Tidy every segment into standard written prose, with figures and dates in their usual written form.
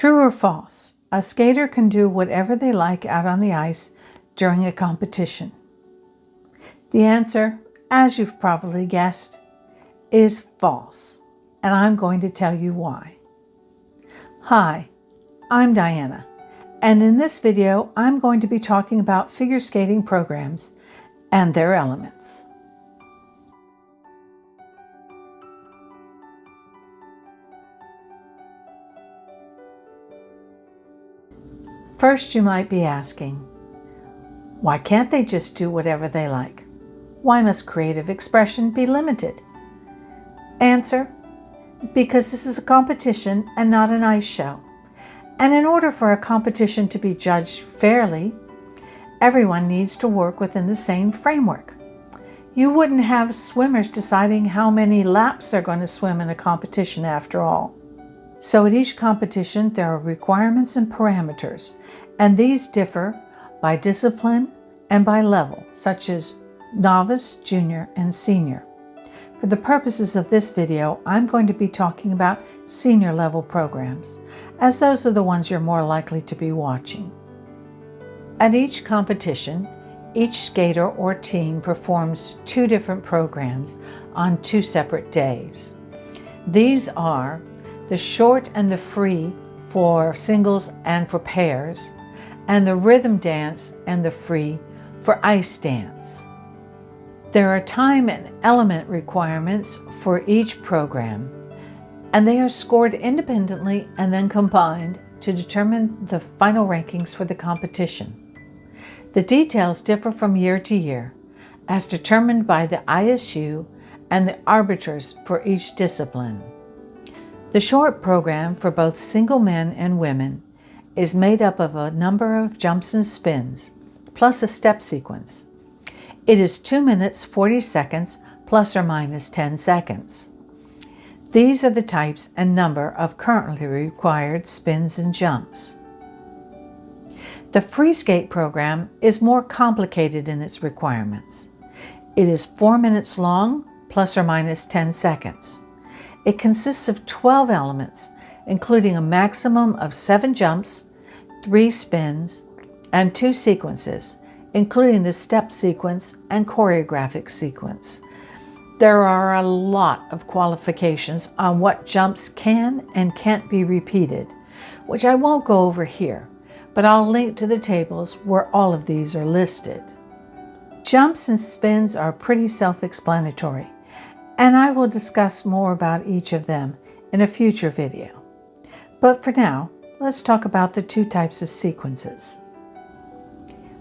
True or false? A skater can do whatever they like out on the ice during a competition. The answer, as you've probably guessed, is false, and I'm going to tell you why. Hi, I'm Diana, and in this video, I'm going to be talking about figure skating programs and their elements. First, you might be asking, why can't they just do whatever they like? Why must creative expression be limited? Answer, because this is a competition and not an ice show. And in order for a competition to be judged fairly, everyone needs to work within the same framework. You wouldn't have swimmers deciding how many laps they're going to swim in a competition after all. So at each competition, there are requirements and parameters, and these differ by discipline and by level, such as novice, junior, and senior. For the purposes of this video, I'm going to be talking about senior level programs, as those are the ones you're more likely to be watching. At each competition, each skater or team performs two different programs on two separate days. These are the short and the free for singles and for pairs, and the rhythm dance and the free for ice dance. There are time and element requirements for each program, and they are scored independently and then combined to determine the final rankings for the competition. The details differ from year to year, as determined by the ISU and the arbiters for each discipline. The short program for both single men and women is made up of a number of jumps and spins, plus a step sequence. It is 2 minutes 40 seconds plus or minus 10 seconds. These are the types and number of currently required spins and jumps. The free skate program is more complicated in its requirements. It is 4 minutes long plus or minus 10 seconds. It consists of 12 elements, including a maximum of 7 jumps, 3 spins, and 2 sequences, including the step sequence and choreographic sequence. There are a lot of qualifications on what jumps can and can't be repeated, which I won't go over here, but I'll link to the tables where all of these are listed. Jumps and spins are pretty self-explanatory, and I will discuss more about each of them in a future video. But for now, let's talk about the two types of sequences.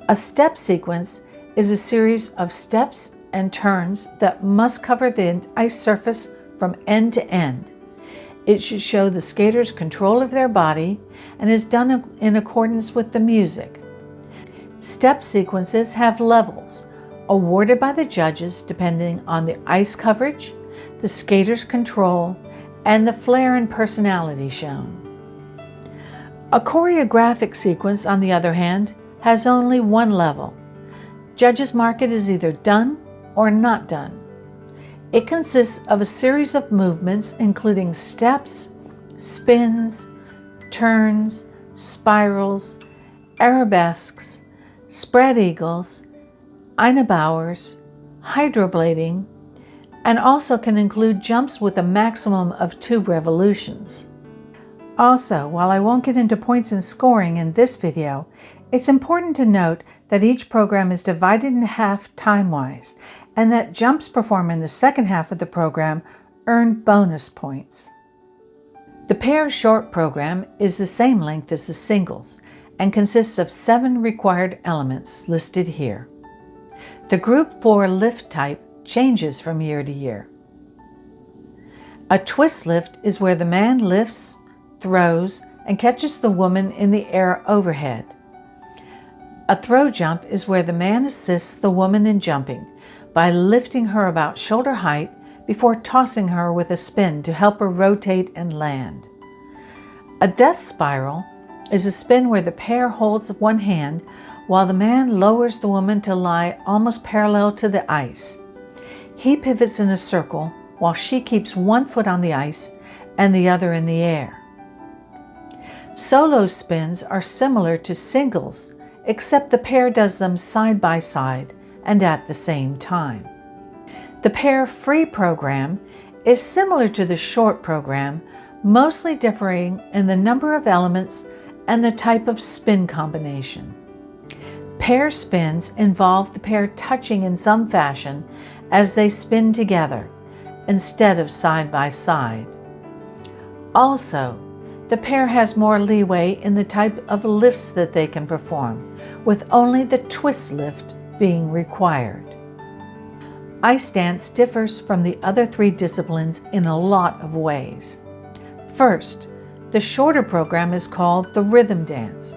A step sequence is a series of steps and turns that must cover the ice surface from end to end. It should show the skater's control of their body and is done in accordance with the music. Step sequences have levels awarded by the judges depending on the ice coverage, the skater's control, and the flair and personality shown. A choreographic sequence, on the other hand, has only one level. Judges mark it as either done or not done. It consists of a series of movements including steps, spins, turns, spirals, arabesques, spread eagles, einebauers, hydroblading, and also can include jumps with a maximum of 2 revolutions. Also, while I won't get into points and scoring in this video, it's important to note that each program is divided in half time-wise, and that jumps performed in the second half of the program earn bonus points. The pair short program is the same length as the singles and consists of 7 required elements listed here. The Group 4 lift type changes from year to year. A twist lift is where the man lifts, throws, and catches the woman in the air overhead. A throw jump is where the man assists the woman in jumping by lifting her about shoulder height before tossing her with a spin to help her rotate and land. A death spiral is a spin where the pair holds one hand while the man lowers the woman to lie almost parallel to the ice. He pivots in a circle while she keeps one foot on the ice and the other in the air. Solo spins are similar to singles, except the pair does them side by side and at the same time. The pair free program is similar to the short program, mostly differing in the number of elements and the type of spin combination. Pair spins involve the pair touching in some fashion as they spin together, instead of side by side. Also, the pair has more leeway in the type of lifts that they can perform, with only the twist lift being required. Ice dance differs from the other three disciplines in a lot of ways. First, the shorter program is called the rhythm dance,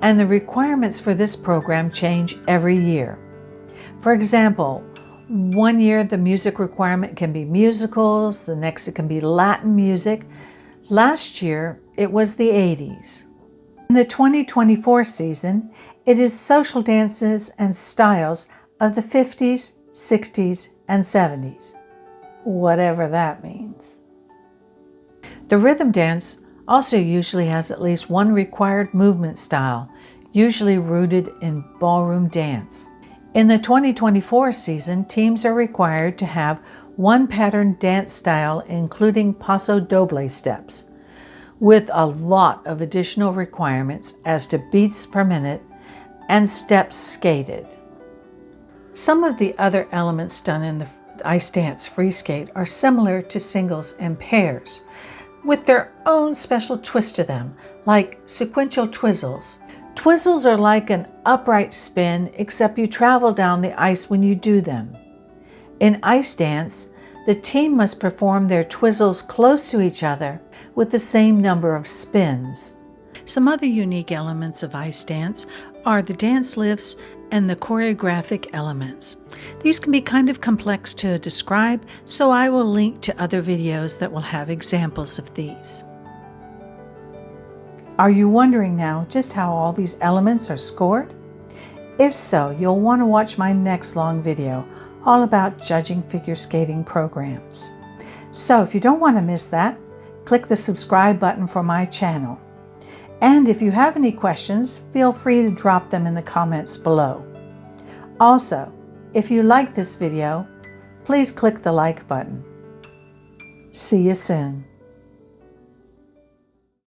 and the requirements for this program change every year. For example, one year the music requirement can be musicals, the next it can be Latin music. Last year it was the 80s. In the 2024 season, it is social dances and styles of the 50s, 60s, and 70s, whatever that means. The rhythm dance also usually has at least one required movement style, usually rooted in ballroom dance. In the 2024 season, teams are required to have one pattern dance style, including paso doble steps, with a lot of additional requirements as to beats per minute and steps skated. Some of the other elements done in the ice dance free skate are similar to singles and pairs, with their own special twist to them, like sequential twizzles. Twizzles are like an upright spin, except you travel down the ice when you do them. In ice dance, the team must perform their twizzles close to each other with the same number of spins. Some other unique elements of ice dance are the dance lifts and the choreographic elements. These can be kind of complex to describe, so I will link to other videos that will have examples of these. Are you wondering now just how all these elements are scored? If so, you'll want to watch my next long video all about judging figure skating programs. So if you don't want to miss that, click the subscribe button for my channel. And if you have any questions, feel free to drop them in the comments below. Also, if you like this video, please click the like button. See you soon.